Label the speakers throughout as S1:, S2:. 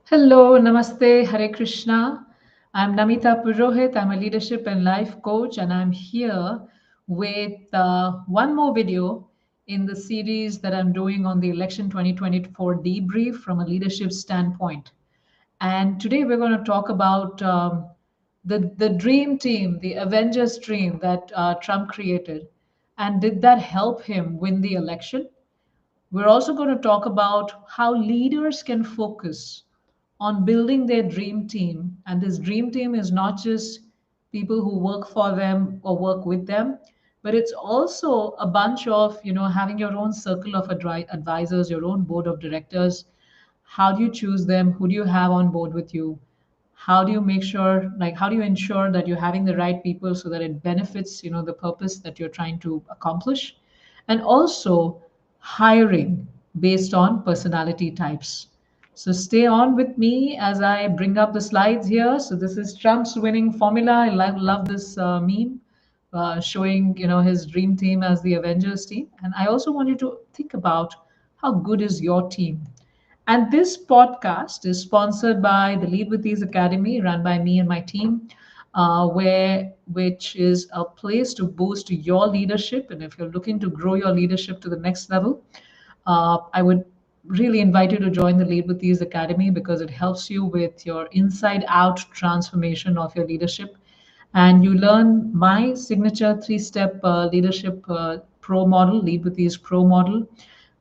S1: Hello, Namaste, Hare Krishna. I'm Namita Purohit. I'm a leadership and life coach, and I'm here with one more video in the series that I'm doing on the election 2024 debrief from a leadership standpoint. And today we're going to talk about the dream team, the Avengers dream that Trump created. And did that help him win the election? We're also going to talk about how leaders can focus on building their dream team. And this dream team is not just people who work for them or work with them, but it's also a bunch of, having your own circle of advisors, your own board of directors. How do you choose them? Who do you have on board with you? How do you make sure, how do you ensure that you're having the right people so that it benefits, the purpose that you're trying to accomplish? And also hiring based on personality types. So stay on with me as I bring up the slides here. So this is Trump's winning formula. I love this meme showing, his dream team as the Avengers team. And I also want you to think about how good is your team. And this podcast is sponsored by the Lead with Ease Academy, run by me and my team, which is a place to boost your leadership. And if you're looking to grow your leadership to the next level, I would really invite you to join the Lead with Ease Academy because it helps you with your inside out transformation of your leadership. And you learn my signature three-step leadership pro model, Lead with Ease Pro model,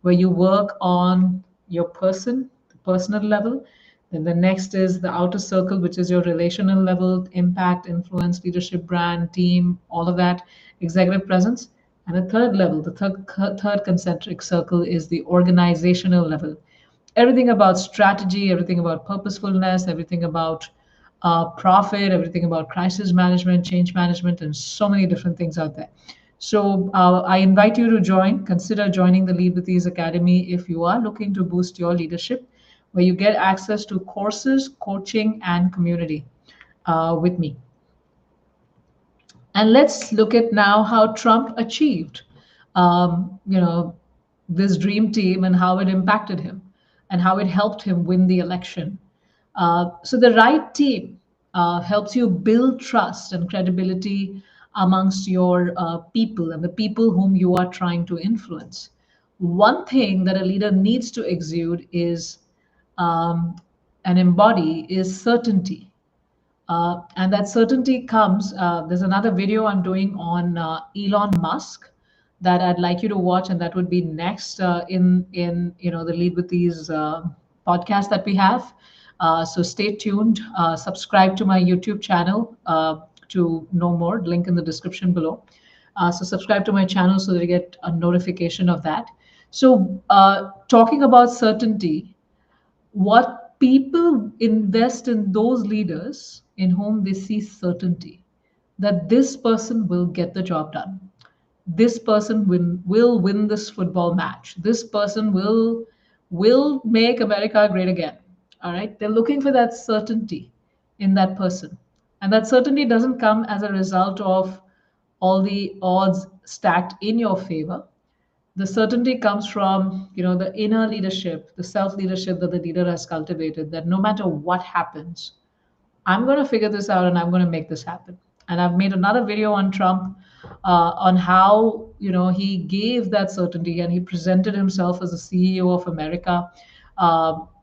S1: where you work on your person, the personal level. Then the next is the outer circle, which is your relational level, impact, influence, leadership, brand, team, all of that, executive presence. And the third level, the third concentric circle is the organizational level. Everything about strategy, everything about purposefulness, everything about profit, everything about crisis management, change management, and so many different things out there. So I invite you to join, consider joining the Lead with Ease Academy if you are looking to boost your leadership, where you get access to courses, coaching, and community with me. And let's look at now how Trump achieved, this dream team and how it impacted him and how it helped him win the election. So the right team helps you build trust and credibility amongst your people and the people whom you are trying to influence. One thing that a leader needs to exude is um, and embody is certainty. And that certainty comes. There's another video I'm doing on Elon Musk that I'd like you to watch, and that would be next in the Lead with These podcast that we have. So stay tuned. Subscribe to my YouTube channel to know more. Link in the description below. So subscribe to my channel so that you get a notification of that. So talking about certainty, what people invest in those leaders in whom they see certainty that this person will get the job done, this person will win this football match, this person will make America great again. All right, they're looking for that certainty in that person, and that certainty doesn't come as a result of all the odds stacked in your favor. The certainty comes from the inner leadership, the self leadership that the leader has cultivated, that no matter what happens, I'm going to figure this out and I'm going to make this happen. And I've made another video on Trump, on how he gave that certainty and he presented himself as the CEO of America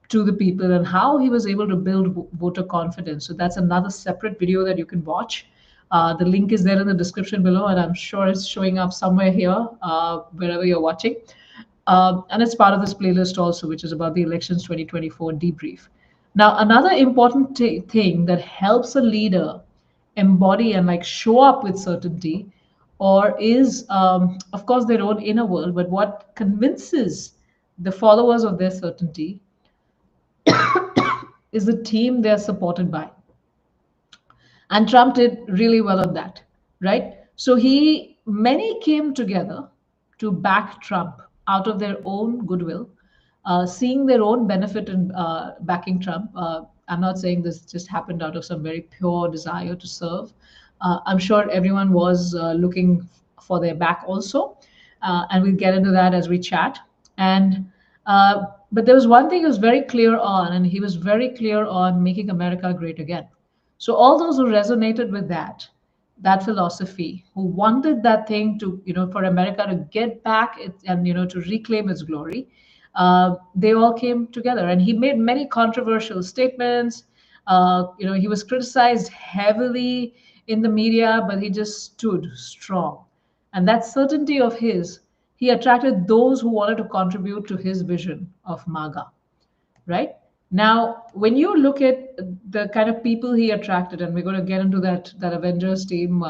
S1: to the people, and how he was able to build voter confidence. So that's another separate video that you can watch. The link is there in the description below, and I'm sure it's showing up somewhere here, wherever you're watching. And it's part of this playlist also, which is about the elections 2024 debrief. Now, another important thing that helps a leader embody and show up with certainty, or is, of course, their own inner world, but what convinces the followers of their certainty is the team they're supported by. And Trump did really well on that, right? So many came together to back Trump out of their own goodwill, seeing their own benefit in backing Trump. I'm not saying this just happened out of some very pure desire to serve. I'm sure everyone was looking for their back also, and we'll get into that as we chat. And But there was one thing he was very clear on, and he was very clear on making America great again. So all those who resonated with that philosophy, who wanted that thing to, for America to get back and, to reclaim its glory, they all came together. And he made many controversial statements. He was criticized heavily in the media, but he just stood strong. And that certainty of his, he attracted those who wanted to contribute to his vision of MAGA, right? Now, when you look at the kind of people he attracted, and we're going to get into that Avengers team,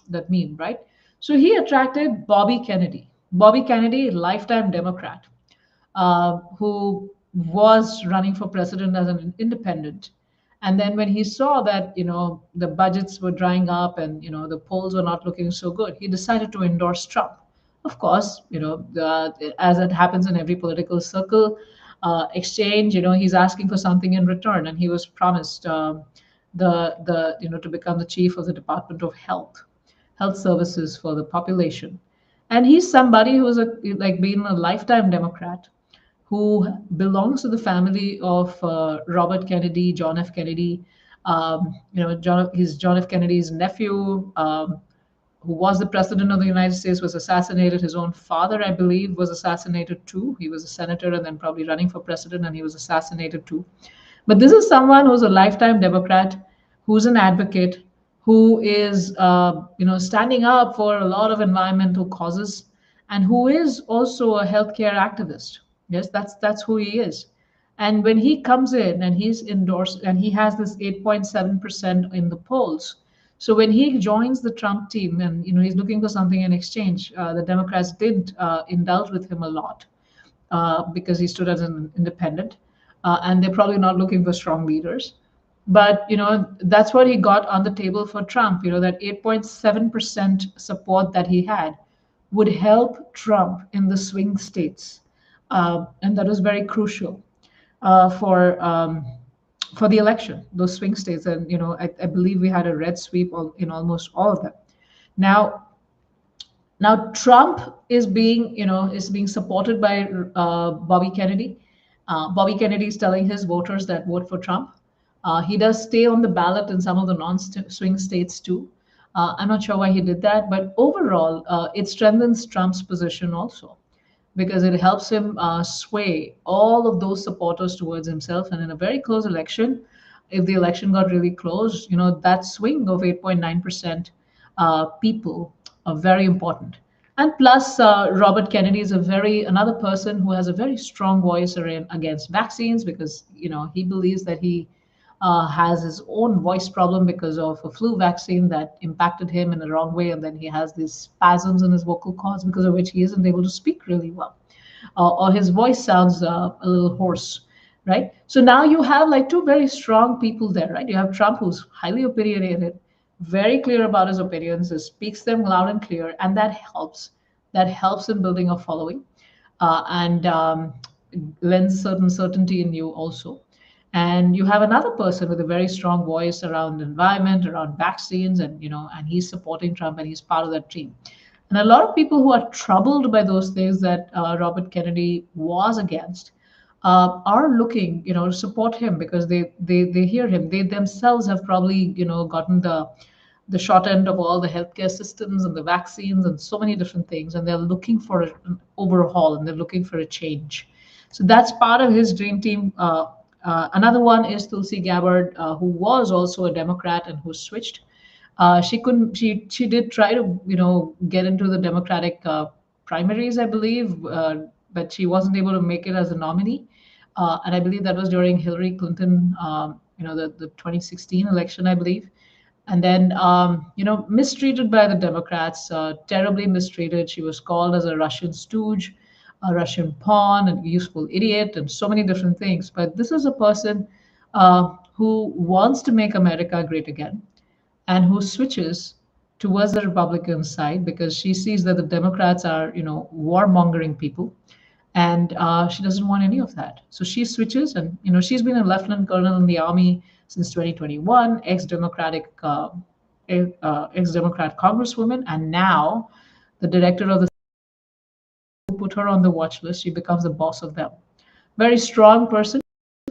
S1: that meme, right? So he attracted Bobby Kennedy. Bobby Kennedy, lifetime Democrat, who was running for president as an independent. And then when he saw that, the budgets were drying up and, the polls were not looking so good, he decided to endorse Trump. Of course, as it happens in every political circle, exchange, he's asking for something in return. And he was promised to become the chief of the Department of Health Services for the population. And he's somebody who's like being a lifetime Democrat, who belongs to the family of Robert Kennedy, John F. Kennedy. He's John F. Kennedy's nephew, who was the president of the United States, was assassinated. His own father, I believe, was assassinated too. He was a senator and then probably running for president, and he was assassinated too. But this is someone who's a lifetime Democrat, who's an advocate, who is standing up for a lot of environmental causes, and who is also a healthcare activist. Yes, that's who he is. And when he comes in and he's endorsed, and he has this 8.7% in the polls. So when he joins the Trump team, and he's looking for something in exchange, the Democrats did indulge with him a lot, because he stood as an independent, and they're probably not looking for strong leaders. But that's what he got on the table for Trump. That 8.7% support that he had would help Trump in the swing states, and that was very crucial for the election, those swing states. And I believe we had a red sweep in almost all of them. Now Trump is being supported by Bobby Kennedy. Bobby Kennedy is telling his voters that vote for Trump. He does stay on the ballot in some of the non-swing states too. I'm not sure why he did that, but overall, it strengthens Trump's position also, because it helps him sway all of those supporters towards himself. And in a very close election, if the election got really close, that swing of 8.9% people are very important. And plus, Robert Kennedy is another person who has a very strong voice against vaccines, because he believes that he has his own voice problem because of a flu vaccine that impacted him in the wrong way, and then he has these spasms in his vocal cords, because of which he isn't able to speak really well, or his voice sounds a little hoarse, right? So now you have like two very strong people there, right? You have Trump, who's highly opinionated, very clear about his opinions, he speaks them loud and clear, and that helps in building a following, and lends certain certainty in you also. And you have another person with a very strong voice around environment, around vaccines, and he's supporting Trump, and he's part of that team. And a lot of people who are troubled by those things that Robert Kennedy was against are looking, to support him, because they hear him. They themselves have probably, gotten the short end of all the healthcare systems and the vaccines and so many different things, and they're looking for an overhaul, and they're looking for a change. So that's part of his dream team. Another one is Tulsi Gabbard, who was also a Democrat and who switched. She couldn't. She did try to get into the Democratic primaries, I believe, but she wasn't able to make it as a nominee. And I believe that was during Hillary Clinton, the 2016 election, I believe. And then mistreated by the Democrats, terribly mistreated. She was called as a Russian stooge, a Russian pawn, a useful idiot, and so many different things. But this is a person who wants to make America great again, and who switches towards the Republican side, because she sees that the Democrats are, warmongering people, and she doesn't want any of that. So she switches, and she's been a lieutenant colonel in the army since 2021, ex-Democrat congresswoman, and now the director of the put her on the watch list. She becomes the boss of them. very strong person,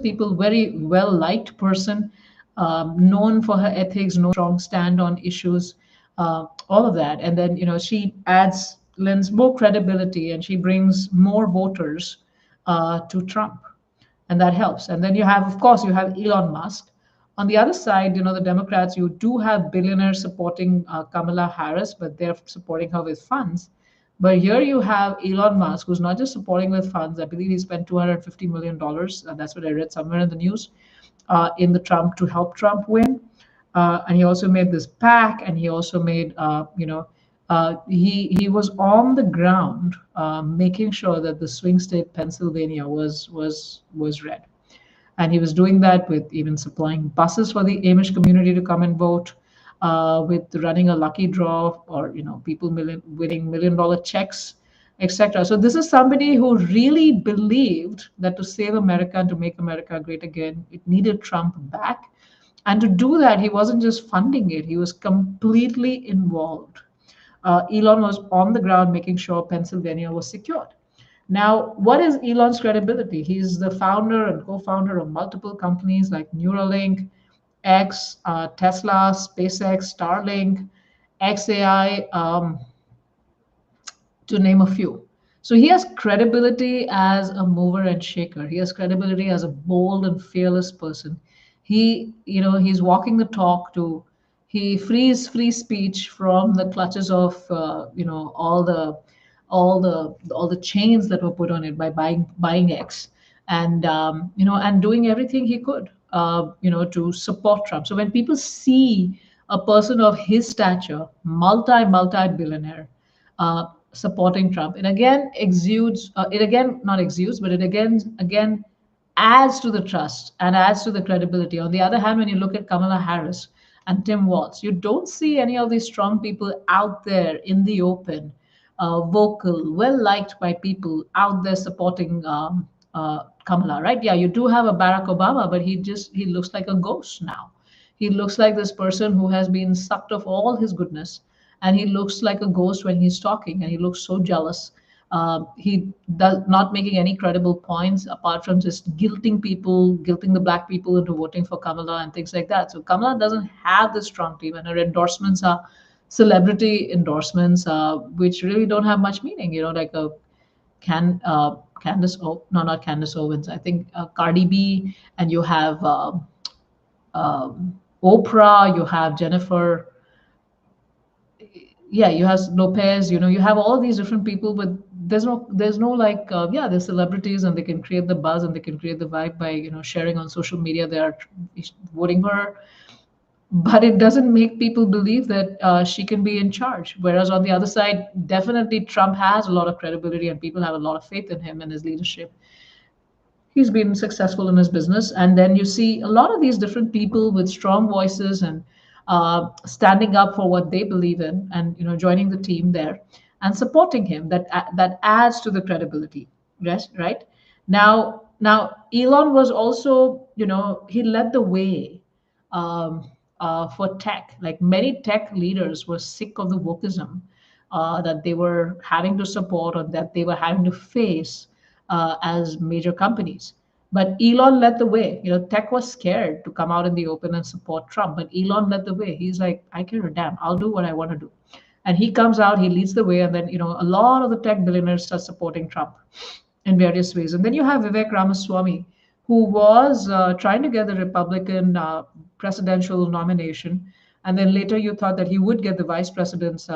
S1: people, very well liked person, known for her ethics, known strong stand on issues, all of that. And then, she lends more credibility, and she brings more voters to Trump, and that helps. And then you have, of course, you have Elon Musk. On the other side, the Democrats, you do have billionaires supporting Kamala Harris, but they're supporting her with funds. But here you have Elon Musk, who's not just supporting with funds. I believe he spent $250 million. That's what I read somewhere in the news, in the Trump, to help Trump win. And he also made this PAC, and he also made, he was on the ground, making sure that the swing state Pennsylvania was red. And he was doing that with even supplying buses for the Amish community to come and vote, with running a lucky draw, or people winning $1 million checks, etc. So this is somebody who really believed that to save America and to make America great again, it needed Trump back. And to do that, he wasn't just funding it; he was completely involved. Elon was on the ground making sure Pennsylvania was secured. Now, what is Elon's credibility? He's the founder and co-founder of multiple companies like Neuralink, X, Tesla, SpaceX, Starlink, XAI, to name a few. So he has credibility as a mover and shaker. He has credibility as a bold and fearless person. He's walking the talk. He frees free speech from the clutches of, all the chains that were put on it by buying X, and and doing everything he could, to support Trump. So when people see a person of his stature, multi billionaire, supporting Trump, it again exudes, it again not exudes, but it again adds to the trust and adds to the credibility. On the other hand, when you look at Kamala Harris and Tim Walz, you don't see any of these strong people out there in the open, vocal, well liked by people out there supporting Kamala, right? Yeah, you do have a Barack Obama, but he looks like a ghost now. He looks like this person who has been sucked of all his goodness, and he looks like a ghost when he's talking, and he looks so jealous. He does not making any credible points apart from just guilting the black people into voting for Kamala and things like that. So Kamala doesn't have this strong team, and her endorsements are celebrity endorsements, which really don't have much meaning. Like a Candace, oh no, not Candace Owens. I think Cardi B, and you have Oprah, you have Jennifer, yeah, you have Lopez, you have all these different people, but there's no like, yeah, they're celebrities, and they can create the buzz, and they can create the vibe by sharing on social media they are voting for her, but it doesn't make people believe that she can be in charge. Whereas on the other side, definitely Trump has a lot of credibility, and people have a lot of faith in him and his leadership. He's been successful in his business. And then you see a lot of these different people with strong voices, and standing up for what they believe in, and joining the team there and supporting him. That adds to the credibility. Yes, right. Now Elon was also, he led the way, for tech. Like, many tech leaders were sick of the wokeism that they were having to support, or that they were having to face as major companies. But Elon led the way. Tech was scared to come out in the open and support Trump, but Elon led the way. He's like, I care a damn. I'll do what I want to do. And he comes out, he leads the way, and then a lot of the tech billionaires start supporting Trump in various ways. And then you have Vivek Ramaswamy, who was trying to get the Republican presidential nomination. And then later you thought that he would get the vice president's,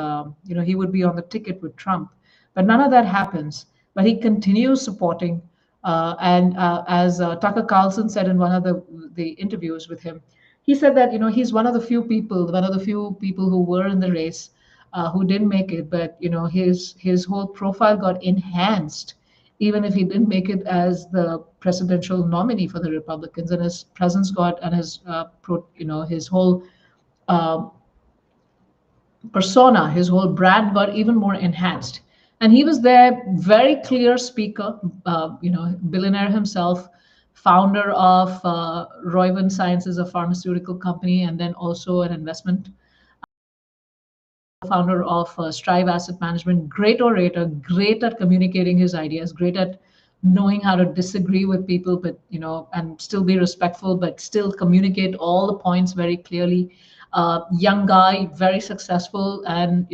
S1: he would be on the ticket with Trump. But none of that happens. But he continues supporting. And as Tucker Carlson said in one of the interviews with him, he said that he's one of the few people who were in the race, who didn't make it, but his whole profile got enhanced, even if he didn't make it as the presidential nominee for the Republicans, and his presence got, and his whole persona, his whole brand got even more enhanced. And he was there, very clear speaker, billionaire himself, founder of Roivant Sciences, a pharmaceutical company, and then also an investment founder of Strive Asset Management. Great orator, great at communicating his ideas, great at knowing how to disagree with people, but and still be respectful, but still communicate all the points very clearly. Young guy, very successful, and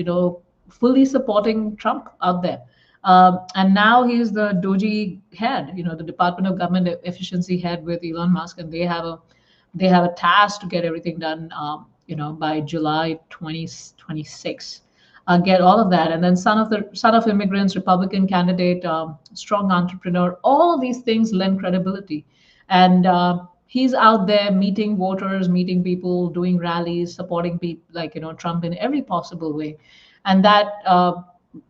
S1: fully supporting Trump out there. And now he's the DOGE head, the Department of Government Efficiency head with Elon Musk, and they have a task to get everything done, by July 2026. Get all of that, and then son of immigrants, Republican candidate, strong entrepreneur. All of these things lend credibility, and he's out there meeting voters, meeting people, doing rallies, supporting people like Trump in every possible way, and that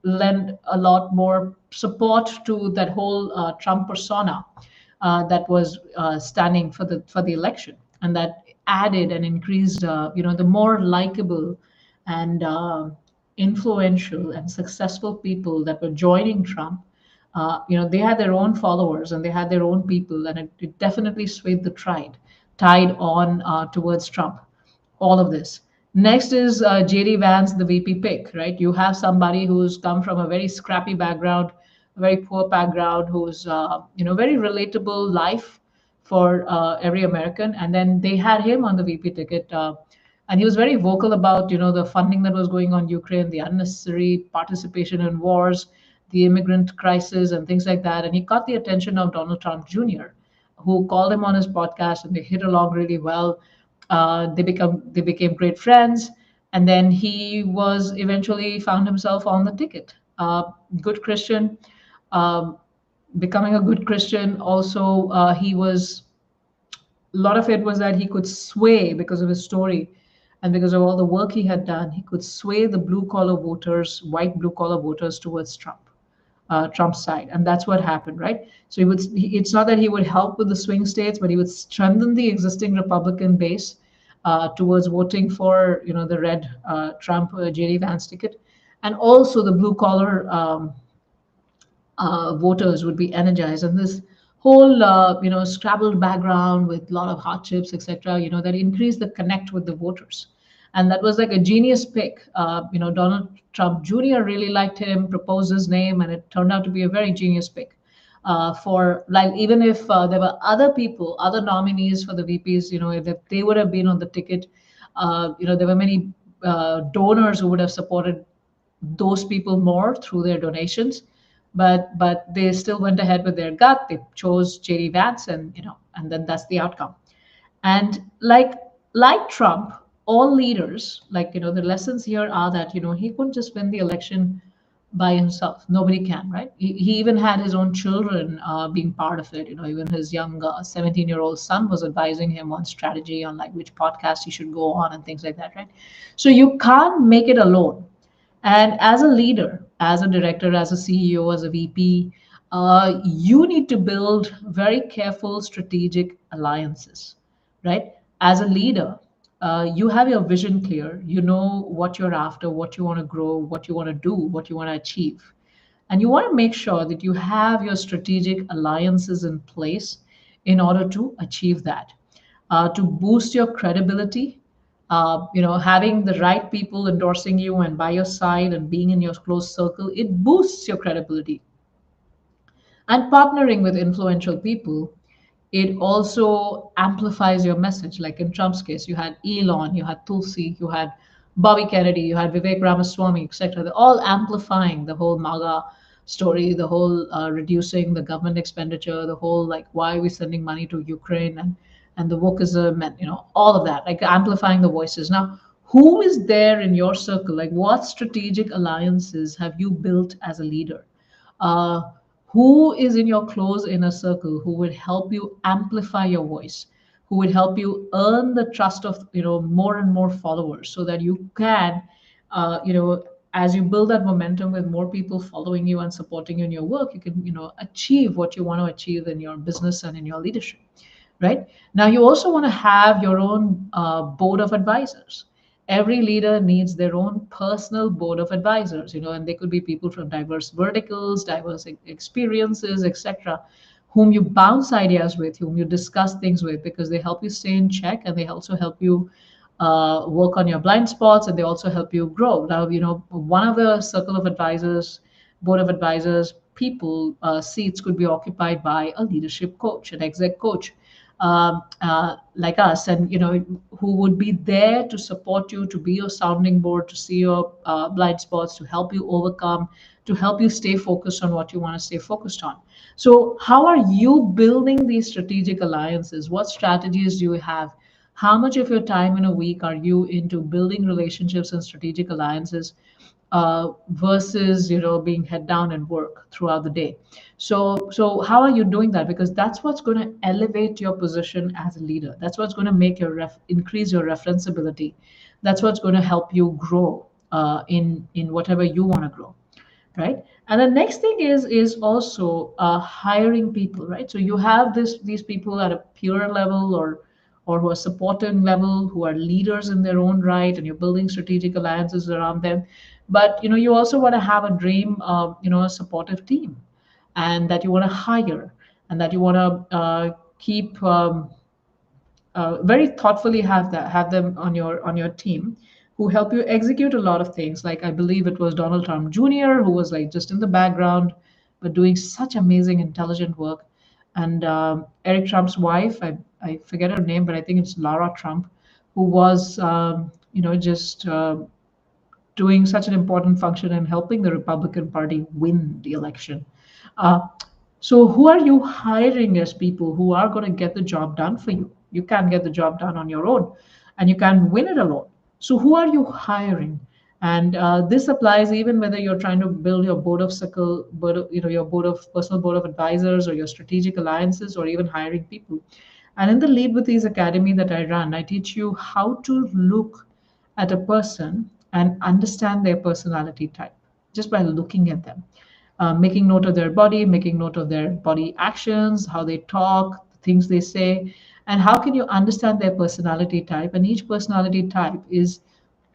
S1: lend a lot more support to that whole Trump persona that was standing for the election, and that added and increased, the more likable and influential and successful people that were joining Trump. They had their own followers and they had their own people, and it definitely swayed the tide on towards Trump. All of this. Next is JD Vance, the VP pick, right? You have somebody who's come from a very scrappy background, a very poor background, who's very relatable life for every American, and then they had him on the VP ticket. And he was very vocal about the funding that was going on Ukraine, the unnecessary participation in wars, the immigrant crisis, and things like that. And he caught the attention of Donald Trump Jr., who called him on his podcast, and they hit along really well. They became great friends, and then he was eventually found himself on the ticket. Good Christian, um, becoming a good Christian. Also, he was a lot of it was that he could sway because of his story and because of all the work he had done. He could sway the blue collar voters, white blue collar voters, towards Trump's side, and that's what happened, right? So it's not that he would help with the swing states, but he would strengthen the existing Republican base towards voting for the red Trump JD Vance ticket, and also the blue collar voters would be energized. And this whole scrabbled background with a lot of hardships, etc., that increased the connect with the voters, and that was like a genius pick. Donald Trump Jr. really liked him, proposed his name, and it turned out to be a very genius pick. For like, even if there were other people, other nominees for the VPs, if they would have been on the ticket, there were many donors who would have supported those people more through their donations, but they still went ahead with their gut. They chose JD Vance, and then that's the outcome. And like Trump, all leaders, the lessons here are that he couldn't just win the election by himself. Nobody can, right? He even had his own children being part of it. Even his young 17-year-old son was advising him on strategy, on like which podcast he should go on and things like that, right? So you can't make it alone. And as a leader, as a director, as a CEO, as a VP, you need to build very careful strategic alliances, right? As a leader, you have your vision clear. You know what you're after, what you want to grow, what you want to do, what you want to achieve. And you want to make sure that you have your strategic alliances in place in order to achieve that, to boost your credibility. Having the right people endorsing you and by your side and being in your close circle, it boosts your credibility. And partnering with influential people, it also amplifies your message. Like in Trump's case, you had Elon, you had Tulsi, you had Bobby Kennedy, you had Vivek Ramaswamy, etc. They're all amplifying the whole MAGA story, the whole reducing the government expenditure, the whole like why are we sending money to Ukraine, and the wokeism, and all of that, like amplifying the voices. Now, who is there in your circle? Like, what strategic alliances have you built as a leader? Uh, who is in your close inner circle who would help you amplify your voice, who would help you earn the trust of more and more followers, so that you can as you build that momentum with more people following you and supporting you in your work, you can achieve what you want to achieve in your business and in your leadership, right? Now, you also want to have your own board of advisors. Every leader needs their own personal board of advisors, and they could be people from diverse verticals, diverse experiences, etc., whom you bounce ideas with, whom you discuss things with, because they help you stay in check, and they also help you work on your blind spots, and they also help you grow. Now, one of the circle of advisors, board of advisors, people seats could be occupied by a leadership coach, an exec coach, like us, and who would be there to support you, to be your sounding board, to see your blind spots, to help you overcome, to help you stay focused on what you want to stay focused on. So how are you building these strategic alliances? What strategies do you have? How much of your time in a week are you into building relationships and strategic alliances versus being head down and work throughout the day? So how are you doing that? Because that's what's going to elevate your position as a leader. That's what's going to make your increase your referenceability. That's what's going to help you grow in whatever you want to grow, right? And the next thing is also hiring people, right? So you have these people at a peer level, or who are supporting level, who are leaders in their own right, and you're building strategic alliances around them. But you also want to have a dream of a supportive team, and that you want to hire, and that you want to keep very thoughtfully have them on your team, who help you execute a lot of things. Like, I believe it was Donald Trump Jr., who was like just in the background but doing such amazing intelligent work. And Eric Trump's wife, I forget her name, but I think it's Lara Trump, who was just doing such an important function in helping the Republican Party win the election. Uh, so, who are you hiring as people who are going to get the job done for you? You can't get the job done on your own, and you can't win it alone. So, who are you hiring? And this applies even whether you're trying to build your board of circle, your personal board of advisors, or your strategic alliances, or even hiring people. And in the Lead with Ease Academy that I run, I teach you how to look at a person and understand their personality type just by looking at them, making note of their body, making note of their body actions, how they talk, the things they say, and how can you understand their personality type. And each personality type is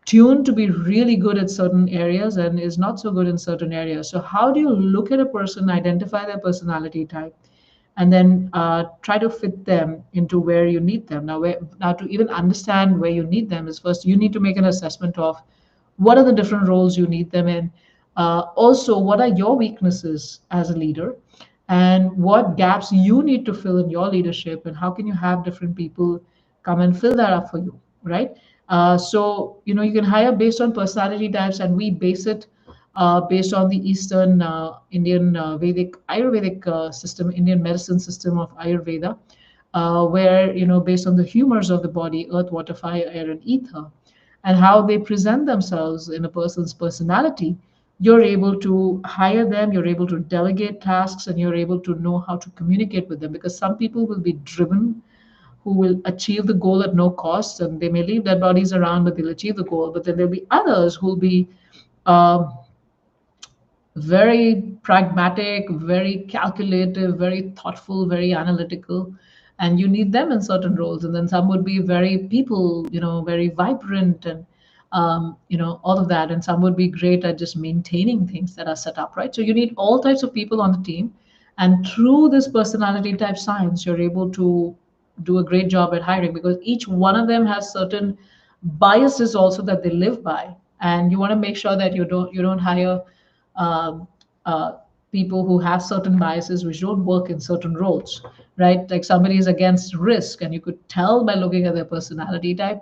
S1: tuned to be really good at certain areas and is not so good in certain areas. So, how do you look at a person, identify their personality type, and then try to fit them into where you need them? Now, to even understand where you need them is, first you need to make an assessment of what are the different roles you need them in. Also, what are your weaknesses as a leader, and what gaps you need to fill in your leadership, and how can you have different people come and fill that up for you, right? So you can hire based on personality types, and we base it based on the Eastern Indian Vedic Ayurvedic system, Indian medicine system of Ayurveda, where based on the humors of the body, earth, water, fire, air, and ether, and how they present themselves in a person's personality, you're able to hire them, you're able to delegate tasks, and you're able to know how to communicate with them. Because some people will be driven, who will achieve the goal at no cost, and they may leave their bodies around, but they'll achieve the goal. But then there'll be others who'll be uh, very pragmatic, very calculative, very thoughtful, very analytical, and you need them in certain roles. And then some would be very people, very vibrant, and all of that. And some would be great at just maintaining things that are set up, right? So you need all types of people on the team, and through this personality type science, you're able to do a great job at hiring, because each one of them has certain biases also that they live by, and you want to make sure that you don't hire um, uh, people who have certain biases which don't work in certain roles, right? Like, somebody is against risk, and you could tell by looking at their personality type,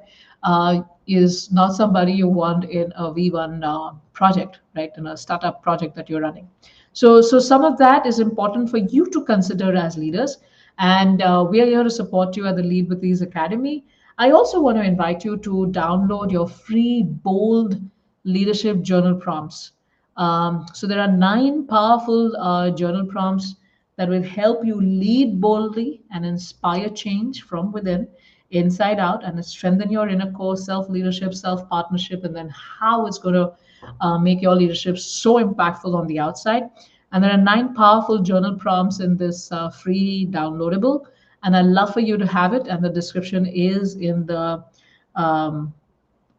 S1: is not somebody you want in a V1 project, right? In a startup project that you're running. So some of that is important for you to consider as leaders. And we are here to support you at the Lead with Ease Academy. I also want to invite you to download your free bold leadership journal prompts. So there are 9 powerful journal prompts that will help you lead boldly and inspire change from within, inside out, and strengthen your inner core, self leadership, self partnership, and then how it's going to make your leadership so impactful on the outside. And there are 9 powerful journal prompts in this free downloadable. And I'd love for you to have it. And the description is in um,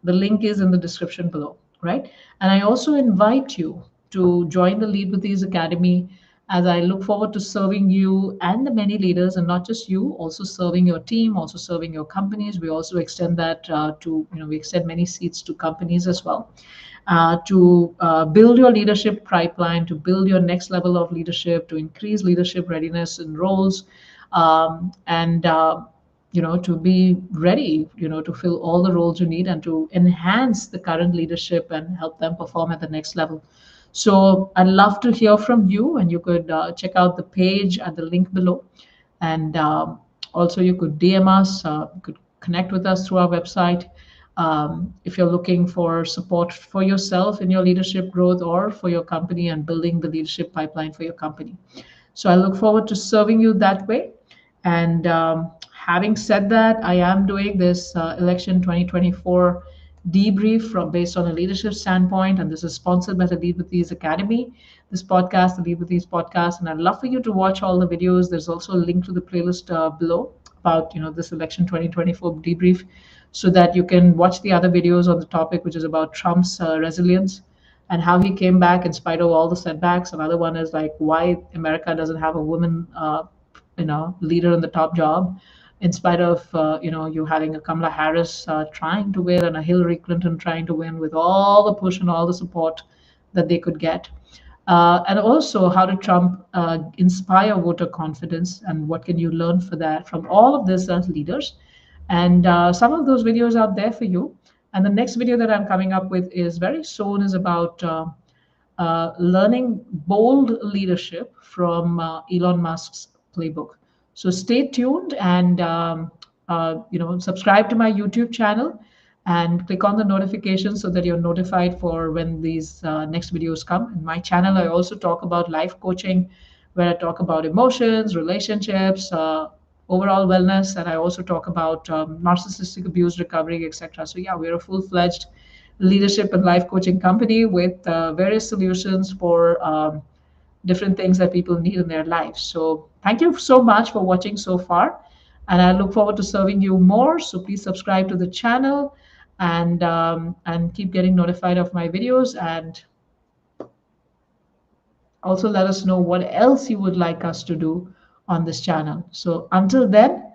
S1: the link is in the description below, right? And I also invite you to join the Lead with Ease Academy, as I look forward to serving you and the many leaders, and not just you, also serving your team, also serving your companies. We also extend that we extend many seats to companies as well. to build your leadership pipeline, to build your next level of leadership, to increase leadership readiness in roles, and to be ready, to fill all the roles you need and to enhance the current leadership and help them perform at the next level. So I'd love to hear from you, and you could check out the page at the link below. And also, you could DM us, you could connect with us through our website. If you're looking for support for yourself in your leadership growth or for your company and building the leadership pipeline for your company. So I look forward to serving you that way. And having said that, I am doing this election 2024 debrief based on a leadership standpoint, and this is sponsored by the LeadWithEASE Academy. This podcast, the LeadWithEASE podcast, and I'd love for you to watch all the videos. There's also a link to the playlist below about this election 2024 debrief, so that you can watch the other videos on the topic, which is about Trump's resilience and how he came back in spite of all the setbacks. Another one is like why America doesn't have a woman leader in the top job, in spite of you having a Kamala Harris trying to win and a Hillary Clinton trying to win with all the push and all the support that they could get. And also, how did Trump inspire voter confidence, and what can you learn for that from all of this as leaders? And some of those videos out there for you. And the next video that I'm coming up with is very soon is about learning bold leadership from Elon Musk's playbook. So stay tuned and subscribe to my YouTube channel and click on the notifications so that you're notified for when these next videos come. In my channel, I also talk about life coaching, where I talk about emotions, relationships, overall wellness, and I also talk about narcissistic abuse recovery, etc. So yeah, we're a full-fledged leadership and life coaching company with various solutions for different things that people need in their lives. So thank you so much for watching so far, and I look forward to serving you more. So please subscribe to the channel and keep getting notified of my videos, and also let us know what else you would like us to do on this channel. So until then,